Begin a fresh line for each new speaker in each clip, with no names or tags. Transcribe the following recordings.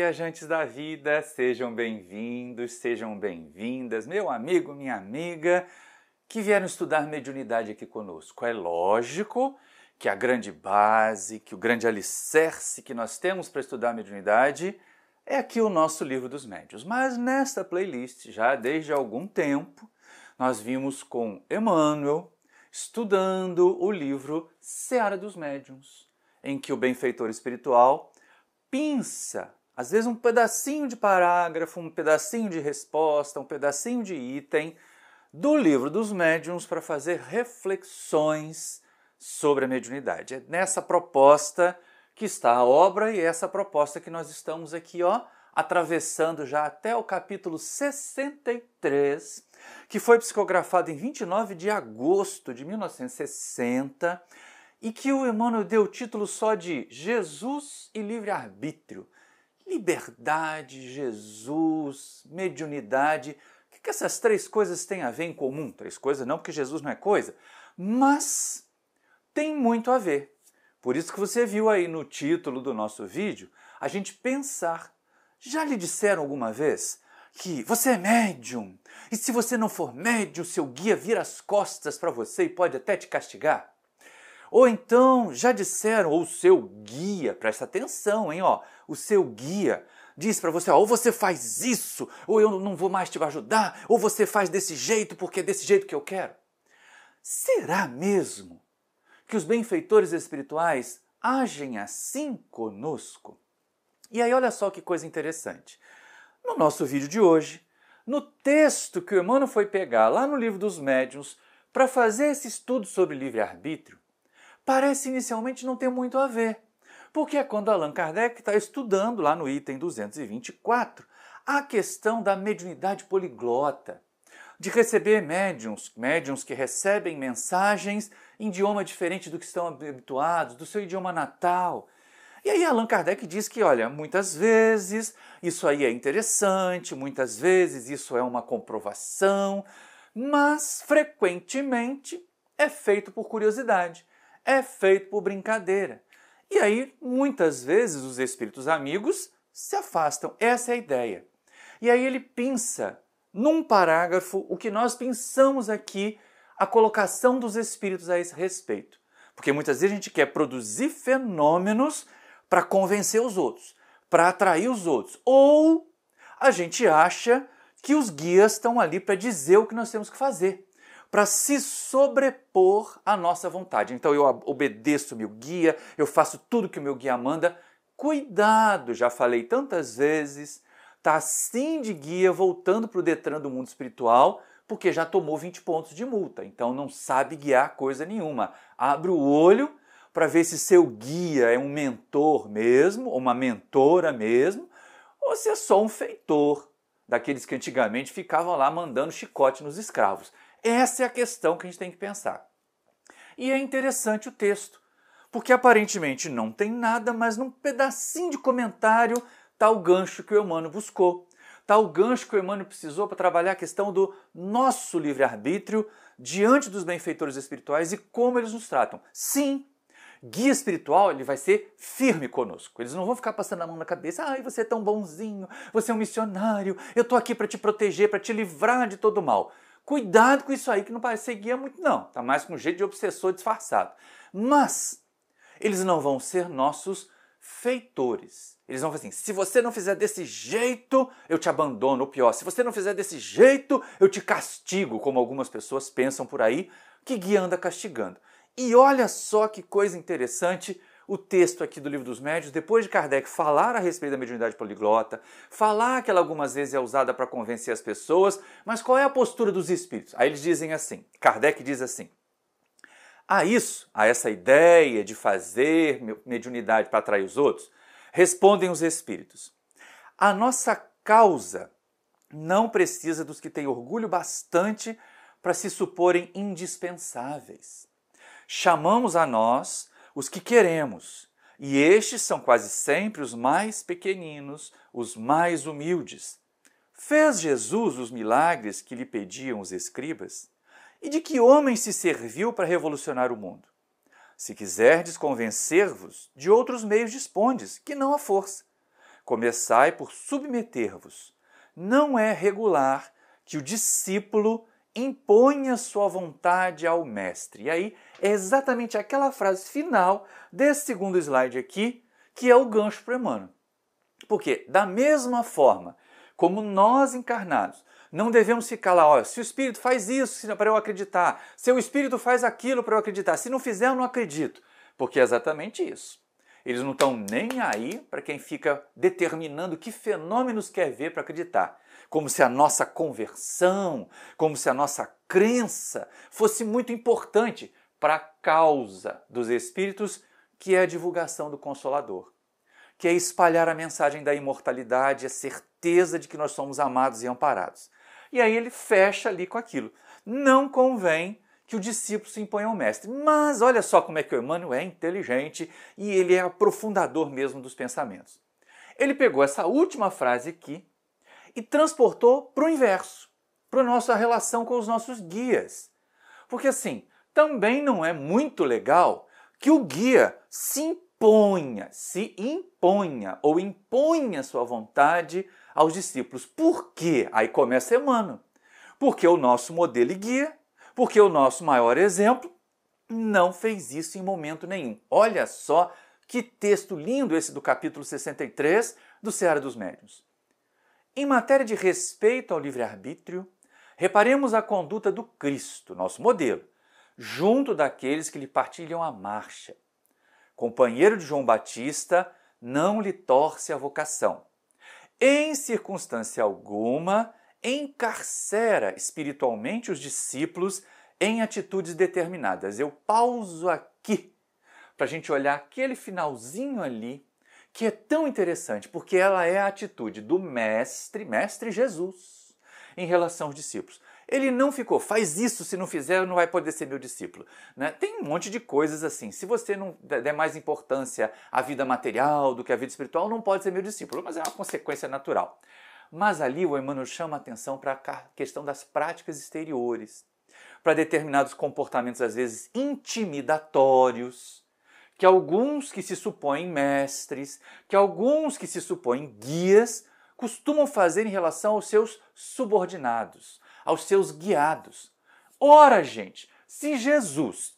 viajantes da vida, sejam bem-vindos, sejam bem-vindas, meu amigo, minha amiga, que vieram estudar mediunidade aqui conosco. É lógico que a grande base, que o grande alicerce que nós temos para estudar mediunidade é aqui o nosso Livro dos Médiuns. Mas nesta playlist, já desde algum tempo, nós vimos com Emmanuel estudando o livro Seara dos Médiuns, em que o benfeitor espiritual pinça, às vezes um pedacinho de parágrafo, um pedacinho de resposta, um pedacinho de item do Livro dos Médiuns para fazer reflexões sobre a mediunidade. É nessa proposta que está a obra e é essa proposta que nós estamos aqui, atravessando já até o capítulo 63, que foi psicografado em 29 de agosto de 1960, e que o Emmanuel deu o título só de Jesus e Livre-Arbítrio. Liberdade, Jesus, mediunidade. O que essas três coisas têm a ver em comum? Três coisas não, porque Jesus não é coisa, mas tem muito a ver. Por isso que você viu aí no título do nosso vídeo, a gente pensar. Já lhe disseram alguma vez que você é médium, e se você não for médium, seu guia vira as costas para você e pode até te castigar? Ou então, já disseram, ou o seu guia, presta atenção, hein, o seu guia diz para você, ou você faz isso, ou eu não vou mais te ajudar, ou você faz desse jeito porque é desse jeito que eu quero. Será mesmo que os benfeitores espirituais agem assim conosco? E aí olha só que coisa interessante. No nosso vídeo de hoje, no texto que o Emmanuel foi pegar lá no Livro dos Médiuns para fazer esse estudo sobre livre-arbítrio, parece inicialmente não ter muito a ver, porque é quando Allan Kardec está estudando lá no item 224 a questão da mediunidade poliglota, de receber médiuns que recebem mensagens em idioma diferente do que estão habituados, do seu idioma natal. E aí Allan Kardec diz que, olha, muitas vezes isso aí é interessante, muitas vezes isso é uma comprovação, mas frequentemente é feito por curiosidade. É feito por brincadeira. E aí, muitas vezes, os espíritos amigos se afastam. Essa é a ideia. E aí ele pinça, num parágrafo, o que nós pensamos aqui, a colocação dos espíritos a esse respeito. Porque muitas vezes a gente quer produzir fenômenos para convencer os outros, para atrair os outros. Ou a gente acha que os guias estão ali para dizer o que nós temos que fazer, para se sobrepor à nossa vontade. Então eu obedeço o meu guia, eu faço tudo que o meu guia manda. Cuidado, já falei tantas vezes, tá assim de guia voltando para o Detran do mundo espiritual, porque já tomou 20 pontos de multa, então não sabe guiar coisa nenhuma. Abre o olho para ver se seu guia é um mentor mesmo, ou uma mentora mesmo, ou se é só um feitor, daqueles que antigamente ficavam lá mandando chicote nos escravos. Essa é a questão que a gente tem que pensar. E é interessante o texto, porque aparentemente não tem nada, mas num pedacinho de comentário está o gancho que o Emmanuel buscou. Está o gancho que o Emmanuel precisou para trabalhar a questão do nosso livre-arbítrio diante dos benfeitores espirituais e como eles nos tratam. Sim, guia espiritual ele vai ser firme conosco. Eles não vão ficar passando a mão na cabeça. Ai, você é tão bonzinho, você é um missionário, eu estou aqui para te proteger, para te livrar de todo mal. Cuidado com isso aí, que não parece ser guia muito não. Está mais com um jeito de obsessor disfarçado. Mas eles não vão ser nossos feitores. Eles vão fazer assim, se você não fizer desse jeito, eu te abandono. Ou pior, se você não fizer desse jeito, eu te castigo, como algumas pessoas pensam por aí, que guia anda castigando. E olha só que coisa interessante o texto aqui do Livro dos Médiuns, depois de Kardec falar a respeito da mediunidade poliglota, falar que ela algumas vezes é usada para convencer as pessoas, mas qual é a postura dos espíritos? Aí eles dizem assim, Kardec diz assim, a essa ideia de fazer mediunidade para atrair os outros, respondem os espíritos, a nossa causa não precisa dos que têm orgulho bastante para se suporem indispensáveis. Chamamos a nós os que queremos, e estes são quase sempre os mais pequeninos, os mais humildes. Fez Jesus os milagres que lhe pediam os escribas? E de que homem se serviu para revolucionar o mundo? Se quiserdes convencer-vos, de outros meios dispondes, que não a força. Começai por submeter-vos. Não é regular que o discípulo imponha sua vontade ao mestre. E aí é exatamente aquela frase final desse segundo slide aqui, que é o gancho para Emmanuel. Porque, da mesma forma como nós encarnados não devemos ficar lá, olha, se o Espírito faz isso para eu acreditar, se o Espírito faz aquilo para eu acreditar, se não fizer eu não acredito. Porque é exatamente isso. Eles não estão nem aí para quem fica determinando que fenômenos quer ver para acreditar. Como se a nossa conversão, como se a nossa crença fosse muito importante para a causa dos Espíritos, que é a divulgação do Consolador, que é espalhar a mensagem da imortalidade, a certeza de que nós somos amados e amparados. E aí ele fecha ali com aquilo. Não convém que o discípulo se imponha ao mestre. Mas olha só como é que o Emmanuel é inteligente e ele é aprofundador mesmo dos pensamentos. Ele pegou essa última frase aqui e transportou para o inverso, para a nossa relação com os nossos guias. Porque assim, também não é muito legal que o guia se imponha ou imponha sua vontade aos discípulos. Por quê? Aí começa Emmanuel. Porque o nosso modelo e guia, porque o nosso maior exemplo não fez isso em momento nenhum. Olha só que texto lindo esse do capítulo 63 do Seara dos Médiuns. Em matéria de respeito ao livre-arbítrio, reparemos a conduta do Cristo, nosso modelo, junto daqueles que lhe partilham a marcha. Companheiro de João Batista, não lhe torce a vocação. Em circunstância alguma, encarcera espiritualmente os discípulos em atitudes determinadas. Eu pauso aqui para a gente olhar aquele finalzinho ali, que é tão interessante, porque ela é a atitude do Mestre Jesus, em relação aos discípulos. Ele não ficou, faz isso, se não fizer, não vai poder ser meu discípulo. Né? Tem um monte de coisas assim. Se você não der mais importância à vida material do que à vida espiritual, não pode ser meu discípulo, mas é uma consequência natural. Mas ali o Emmanuel chama a atenção para a questão das práticas exteriores, para determinados comportamentos, às vezes, intimidatórios, que alguns que se supõem mestres, que alguns que se supõem guias, costumam fazer em relação aos seus subordinados, aos seus guiados. Ora, gente, se Jesus,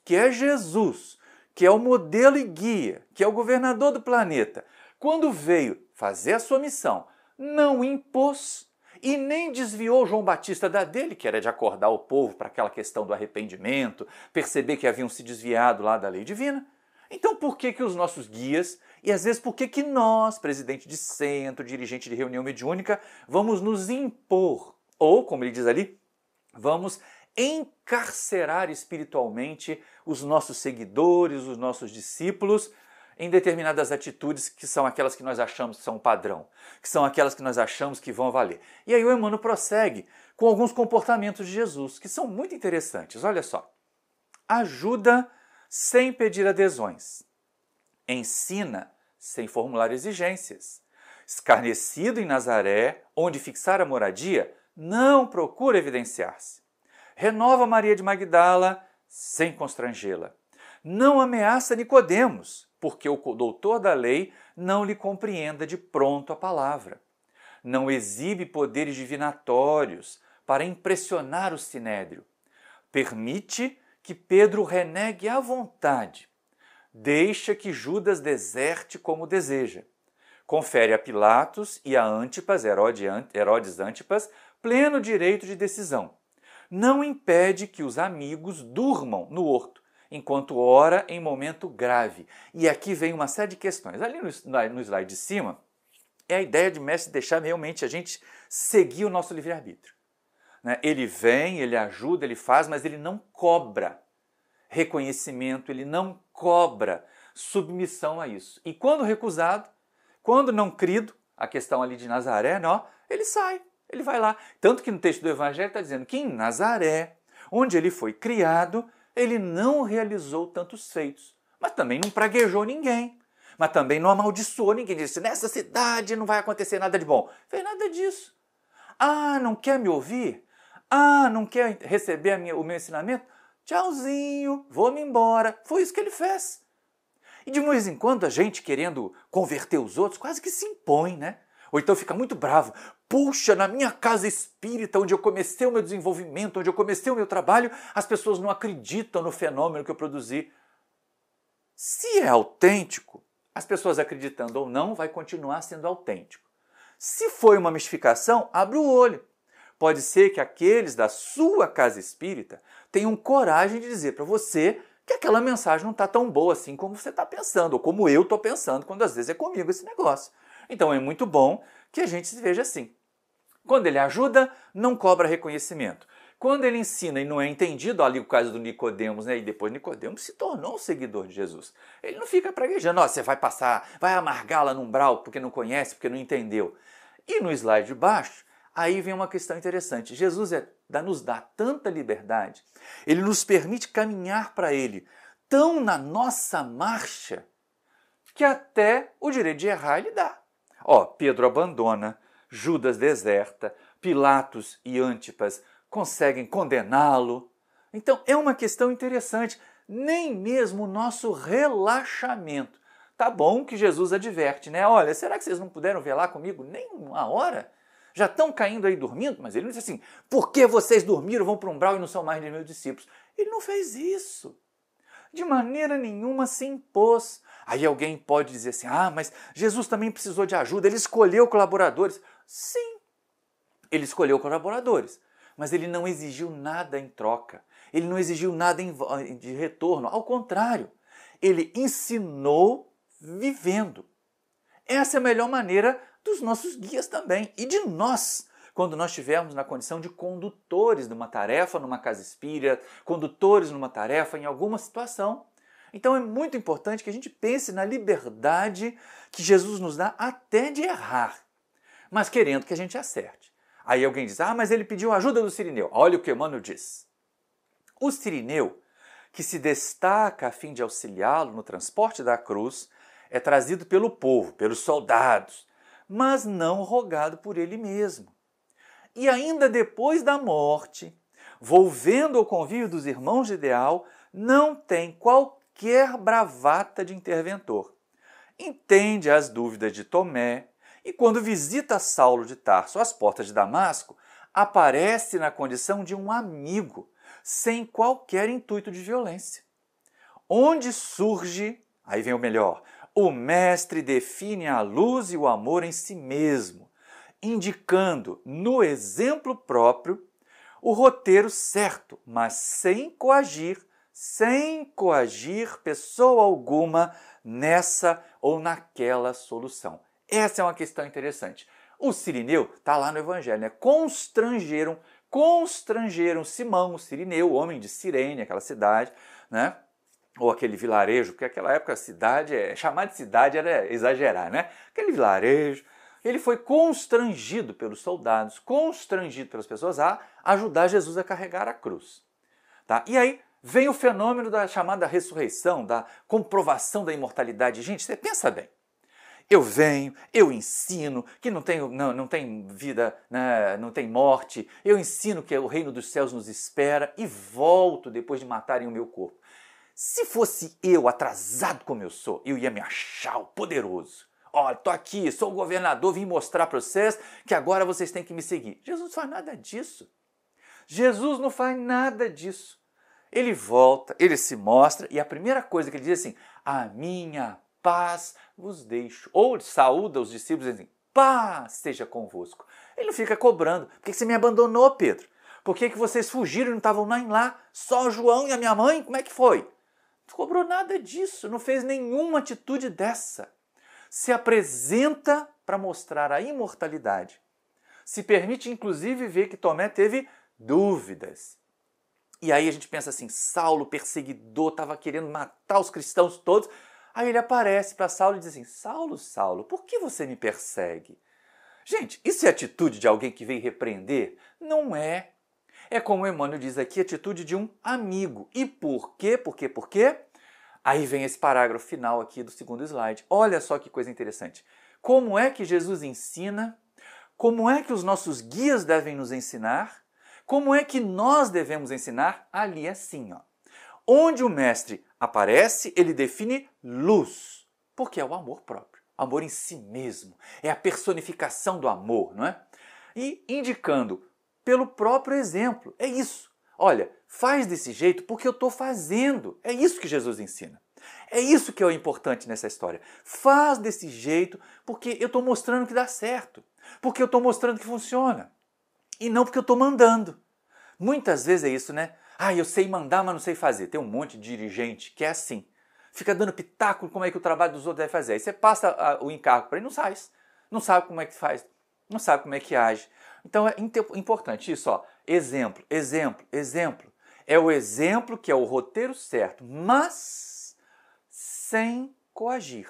que é o modelo e guia, que é o governador do planeta, quando veio fazer a sua missão, não impôs e nem desviou João Batista da dele, que era de acordar o povo para aquela questão do arrependimento, perceber que haviam se desviado lá da lei divina. Então por que os nossos guias, e às vezes por que nós, presidente de centro, dirigente de reunião mediúnica, vamos nos impor? Ou, como ele diz ali, vamos encarcerar espiritualmente os nossos seguidores, os nossos discípulos, em determinadas atitudes que são aquelas que nós achamos que são padrão, que são aquelas que nós achamos que vão valer. E aí o Emmanuel prossegue com alguns comportamentos de Jesus, que são muito interessantes. Olha só. Ajuda sem pedir adesões. Ensina sem formular exigências. Escarnecido em Nazaré, onde fixar a moradia, não procura evidenciar-se. Renova Maria de Magdala sem constrangê-la. Não ameaça Nicodemos, porque o doutor da lei não lhe compreenda de pronto a palavra. Não exibe poderes divinatórios para impressionar o sinédrio. Permite que Pedro renegue à vontade. Deixa que Judas deserte como deseja. Confere a Pilatos e a Antipas, Herodes Antipas, pleno direito de decisão. Não impede que os amigos durmam no horto, enquanto ora em momento grave. E aqui vem uma série de questões. Ali no slide de cima, é a ideia de mestre deixar realmente a gente seguir o nosso livre-arbítrio. Ele vem, ele ajuda, ele faz, mas ele não cobra reconhecimento, ele não cobra submissão a isso. E quando recusado, quando não crido, a questão ali de Nazaré, ele sai, ele vai lá. Tanto que no texto do Evangelho está dizendo que em Nazaré, onde ele foi criado, ele não realizou tantos feitos, mas também não praguejou ninguém, mas também não amaldiçoou ninguém. Disse, nessa cidade não vai acontecer nada de bom. Não fez nada disso. Ah, não quer me ouvir? Ah, não quer receber o meu ensinamento? Tchauzinho, vou-me embora. Foi isso que ele fez. E de vez em quando a gente, querendo converter os outros, quase que se impõe, né? Ou então fica muito bravo. Puxa, na minha casa espírita, onde eu comecei o meu desenvolvimento, onde eu comecei o meu trabalho, as pessoas não acreditam no fenômeno que eu produzi. Se é autêntico, as pessoas acreditando ou não, vai continuar sendo autêntico. Se foi uma mistificação, abre o olho. Pode ser que aqueles da sua casa espírita tenham coragem de dizer para você que aquela mensagem não está tão boa assim como você está pensando, ou como eu estou pensando, quando às vezes é comigo esse negócio. Então é muito bom que a gente se veja assim. Quando ele ajuda, não cobra reconhecimento. Quando ele ensina e não é entendido, ali o caso do Nicodemos, né? E depois Nicodemos se tornou um seguidor de Jesus. Ele não fica praguejando, você vai passar, vai amargar lá no umbral porque não conhece, porque não entendeu. E no slide de baixo, aí vem uma questão interessante. Jesus nos dá tanta liberdade, ele nos permite caminhar para ele tão na nossa marcha, que até o direito de errar ele dá. Pedro abandona, Judas deserta, Pilatos e Antipas conseguem condená-lo. Então é uma questão interessante, nem mesmo o nosso relaxamento. Tá bom que Jesus adverte, né? Olha, será que vocês não puderam velar comigo nem uma hora? Já estão caindo aí dormindo? Mas ele não disse assim, por que vocês dormiram, vão para o umbral e não são mais de meus discípulos? Ele não fez isso. De maneira nenhuma se impôs. Aí alguém pode dizer assim, mas Jesus também precisou de ajuda, ele escolheu colaboradores. Sim, ele escolheu colaboradores, mas ele não exigiu nada em troca. Ele não exigiu nada de retorno. Ao contrário, ele ensinou vivendo. Essa é a melhor maneira dos nossos guias também e de nós, quando nós estivermos na condição de condutores de uma tarefa numa casa espírita, condutores numa tarefa em alguma situação. Então é muito importante que a gente pense na liberdade que Jesus nos dá até de errar, mas querendo que a gente acerte. Aí alguém diz, mas ele pediu ajuda do Cirineu. Olha o que Emmanuel diz. O Cirineu, que se destaca a fim de auxiliá-lo no transporte da cruz, é trazido pelo povo, pelos soldados, mas não rogado por ele mesmo. E ainda depois da morte, volvendo ao convívio dos irmãos de ideal, não tem qualquer bravata de interventor. Entende as dúvidas de Tomé e, quando visita Saulo de Tarso às portas de Damasco, aparece na condição de um amigo, sem qualquer intuito de violência. Onde surge, aí vem o melhor, o mestre define a luz e o amor em si mesmo, indicando no exemplo próprio o roteiro certo, mas sem coagir pessoa alguma nessa ou naquela solução. Essa é uma questão interessante. O Cirineu está lá no Evangelho, né? Constrangeram Simão, o Cirineu, o homem de Cirene, aquela cidade, né? Ou aquele vilarejo, porque naquela época a cidade, chamar de cidade era exagerar, né? Aquele vilarejo, ele foi constrangido pelos soldados, constrangido pelas pessoas a ajudar Jesus a carregar a cruz. Tá? E aí vem o fenômeno da chamada ressurreição, da comprovação da imortalidade. Gente, você pensa bem. Eu venho, eu ensino que não tem vida, né, não tem morte, eu ensino que o reino dos céus nos espera e volto depois de matarem o meu corpo. Se fosse eu, atrasado como eu sou, eu ia me achar o poderoso. Olha, tô aqui, sou o governador, vim mostrar para vocês que agora vocês têm que me seguir. Jesus não faz nada disso. Jesus não faz nada disso. Ele volta, ele se mostra e a primeira coisa que ele diz assim, a minha paz vos deixo. Ou saúda os discípulos e diz assim, paz seja convosco. Ele não fica cobrando. Por que você me abandonou, Pedro? Por que vocês fugiram e não estavam nem lá? Só João e a minha mãe? Como é que foi? Não cobrou nada disso, não fez nenhuma atitude dessa. Se apresenta para mostrar a imortalidade. Se permite, inclusive, ver que Tomé teve dúvidas. E aí a gente pensa assim, Saulo, perseguidor, estava querendo matar os cristãos todos. Aí ele aparece para Saulo e diz assim, Saulo, Saulo, por que você me persegue? Gente, isso é atitude de alguém que veio repreender? Não é. É como o Emmanuel diz aqui, atitude de um amigo. E por quê? Por quê? Aí vem esse parágrafo final aqui do segundo slide. Olha só que coisa interessante. Como é que Jesus ensina? Como é que os nossos guias devem nos ensinar? Como é que nós devemos ensinar? Ali assim, ó. Onde o mestre aparece, ele define luz, porque é o amor próprio, amor em si mesmo, é a personificação do amor, não é? E indicando pelo próprio exemplo, é isso. Olha, faz desse jeito porque eu estou fazendo, é isso que Jesus ensina. É isso que é o importante nessa história. Faz desse jeito porque eu estou mostrando que dá certo, porque eu estou mostrando que funciona, e não porque eu estou mandando. Muitas vezes é isso, né? Ah, eu sei mandar, mas não sei fazer. Tem um monte de dirigente que é assim. Fica dando pitaco como é que o trabalho dos outros deve fazer. Aí você passa o encargo para ele, não faz. Não sabe como é que faz. Não sabe como é que age. Então é importante isso, ó. Exemplo, exemplo, exemplo. É o exemplo que é o roteiro certo, mas sem coagir,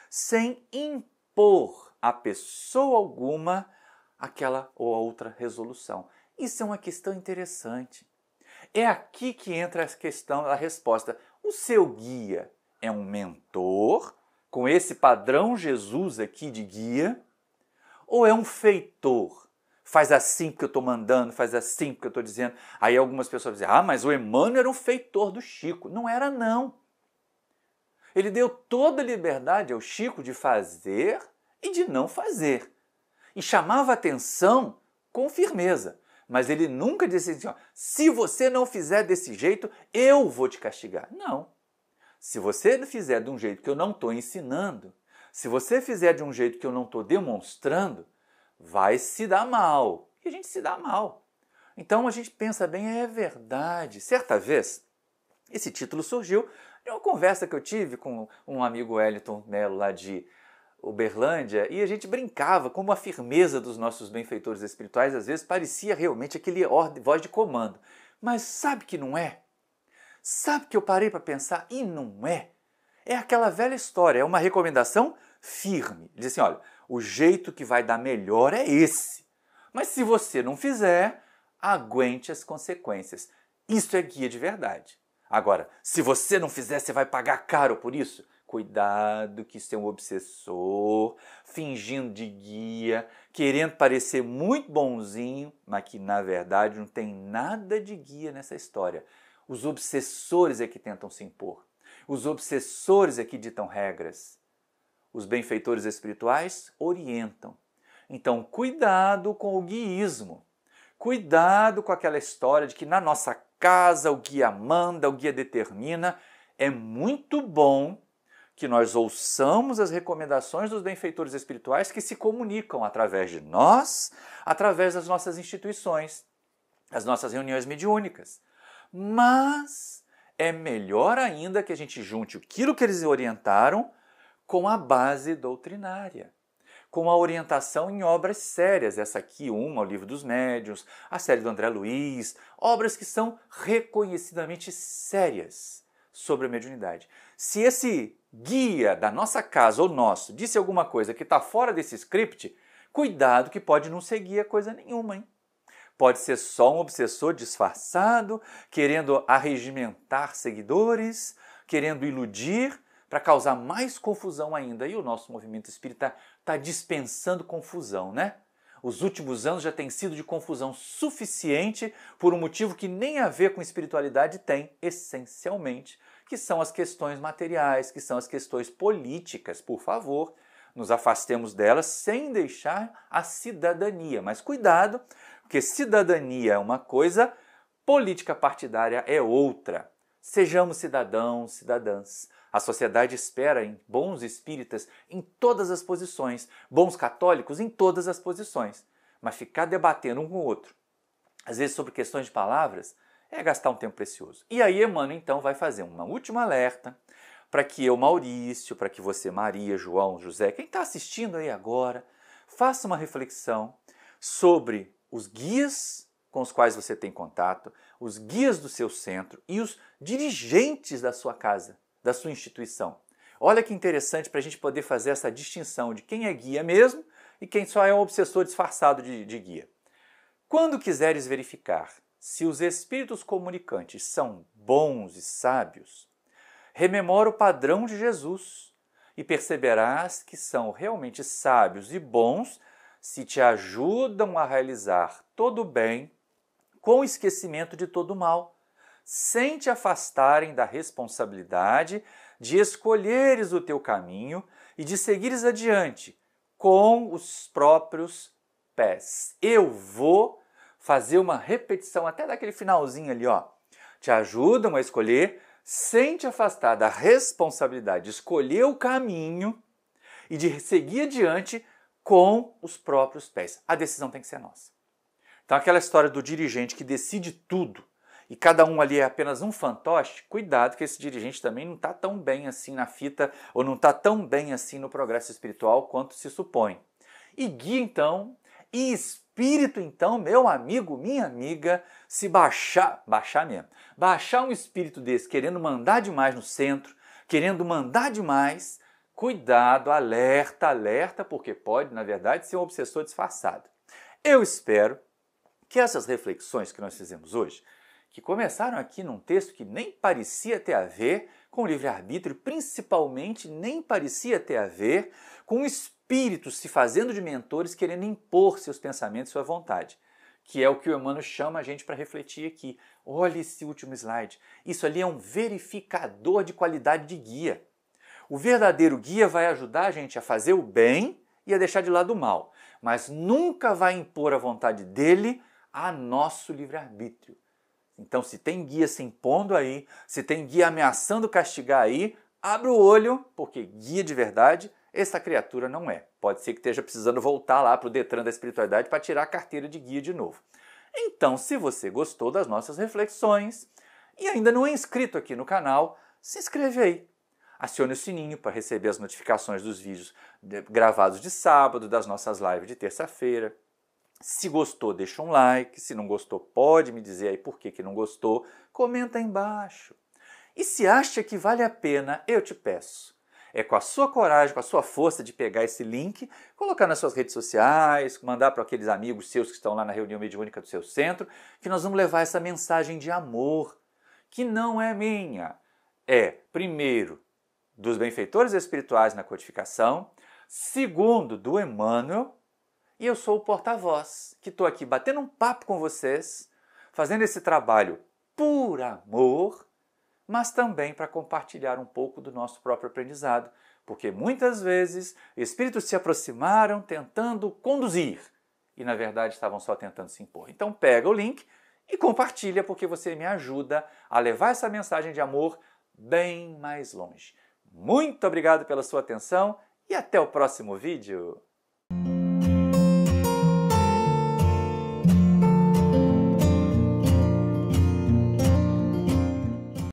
sem impor a pessoa alguma aquela ou outra resolução. Isso é uma questão interessante. É aqui que entra a questão da resposta. O seu guia é um mentor, com esse padrão Jesus aqui de guia, ou é um feitor? Faz assim porque eu estou mandando, faz assim porque eu estou dizendo. Aí algumas pessoas dizem, mas o Emmanuel era um feitor do Chico. Não era, não. Ele deu toda a liberdade ao Chico de fazer e de não fazer. E chamava atenção com firmeza. Mas ele nunca disse assim, se você não fizer desse jeito, eu vou te castigar. Não. Se você fizer de um jeito que eu não estou ensinando, se você fizer de um jeito que eu não estou demonstrando, vai se dar mal. E a gente se dá mal. Então a gente pensa bem, é verdade. Certa vez, esse título surgiu de uma conversa que eu tive com um amigo Wellington Melo lá de Uberlândia, e a gente brincava como a firmeza dos nossos benfeitores espirituais às vezes parecia realmente aquele voz de comando. Mas sabe que não é? Sabe que eu parei para pensar e não é? É aquela velha história, é uma recomendação firme. Diz assim, olha, o jeito que vai dar melhor é esse. Mas se você não fizer, aguente as consequências. Isso é guia de verdade. Agora, se você não fizer, você vai pagar caro por isso? Cuidado que isso é um obsessor, fingindo de guia, querendo parecer muito bonzinho, mas que na verdade não tem nada de guia nessa história. Os obsessores é que tentam se impor. Os obsessores é que ditam regras. Os benfeitores espirituais orientam. Então, cuidado com o guiísmo. Cuidado com aquela história de que na nossa casa o guia manda, o guia determina. É muito bom que nós ouçamos as recomendações dos benfeitores espirituais que se comunicam através de nós, através das nossas instituições, as nossas reuniões mediúnicas. Mas é melhor ainda que a gente junte aquilo que eles orientaram com a base doutrinária, com a orientação em obras sérias. Essa aqui, o Livro dos Médiuns, a série do André Luiz, obras que são reconhecidamente sérias sobre a mediunidade. Se esse guia da nossa casa ou nosso disse alguma coisa que está fora desse script, cuidado que pode não ser guia coisa nenhuma, hein? Pode ser só um obsessor disfarçado, querendo arregimentar seguidores, querendo iludir, para causar mais confusão ainda. E o nosso movimento espírita está dispensando confusão, né? Os últimos anos já têm sido de confusão suficiente por um motivo que nem a ver com espiritualidade tem, essencialmente, que são as questões materiais, que são as questões políticas. Por favor, nos afastemos delas sem deixar a cidadania. Mas cuidado, porque cidadania é uma coisa, política partidária é outra. Sejamos cidadãos, cidadãs. A sociedade espera em bons espíritas em todas as posições, bons católicos em todas as posições. Mas ficar debatendo um com o outro, às vezes sobre questões de palavras, é gastar um tempo precioso. E aí Emmanuel então vai fazer uma última alerta para que eu, Maurício, para que você, Maria, João, José, quem está assistindo aí agora, faça uma reflexão sobre os guias com os quais você tem contato, os guias do seu centro e os dirigentes da sua casa, da sua instituição. Olha que interessante para a gente poder fazer essa distinção de quem é guia mesmo e quem só é um obsessor disfarçado de guia. Quando quiseres verificar se os espíritos comunicantes são bons e sábios, rememora o padrão de Jesus e perceberás que são realmente sábios e bons se te ajudam a realizar todo o bem com o esquecimento de todo o mal, sem te afastarem da responsabilidade de escolheres o teu caminho e de seguires adiante com os próprios pés. Eu vou fazer uma repetição até daquele finalzinho ali, ó. Te ajudam a escolher sem te afastar da responsabilidade de escolher o caminho e de seguir adiante com os próprios pés. A decisão tem que ser nossa. Então aquela história do dirigente que decide tudo e cada um ali é apenas um fantoche, cuidado que esse dirigente também não está tão bem assim na fita ou não está tão bem assim no progresso espiritual quanto se supõe. E guia então, e espírito então, meu amigo, minha amiga, se baixar um espírito desse querendo mandar demais no centro, querendo mandar demais, cuidado, alerta, alerta, porque pode, na verdade, ser um obsessor disfarçado. Eu espero que essas reflexões que nós fizemos hoje, que começaram aqui num texto que nem parecia ter a ver com o livre-arbítrio, principalmente nem parecia ter a ver com espíritos se fazendo de mentores querendo impor seus pensamentos e sua vontade, que é o que o Emmanuel chama a gente para refletir aqui. Olha esse último slide. Isso ali é um verificador de qualidade de guia. O verdadeiro guia vai ajudar a gente a fazer o bem e a deixar de lado o mal, mas nunca vai impor a vontade dele a nosso livre-arbítrio. Então, se tem guia se impondo aí, se tem guia ameaçando castigar aí, abre o olho, porque guia de verdade, essa criatura não é. Pode ser que esteja precisando voltar lá para o Detran da espiritualidade para tirar a carteira de guia de novo. Então, se você gostou das nossas reflexões e ainda não é inscrito aqui no canal, se inscreve aí. Acione o sininho para receber as notificações dos vídeos gravados de sábado, das nossas lives de terça-feira. Se gostou, deixa um like. Se não gostou, pode me dizer aí por que não gostou. Comenta aí embaixo. E se acha que vale a pena, eu te peço, é com a sua coragem, com a sua força de pegar esse link, colocar nas suas redes sociais, mandar para aqueles amigos seus que estão lá na reunião mediúnica do seu centro, que nós vamos levar essa mensagem de amor, que não é minha. É, primeiro, dos benfeitores espirituais na codificação, segundo, do Emmanuel, e eu sou o porta-voz, que estou aqui batendo um papo com vocês, fazendo esse trabalho por amor, mas também para compartilhar um pouco do nosso próprio aprendizado, porque muitas vezes espíritos se aproximaram tentando conduzir e na verdade estavam só tentando se impor. Então pega o link e compartilha, porque você me ajuda a levar essa mensagem de amor bem mais longe. Muito obrigado pela sua atenção e até o próximo vídeo!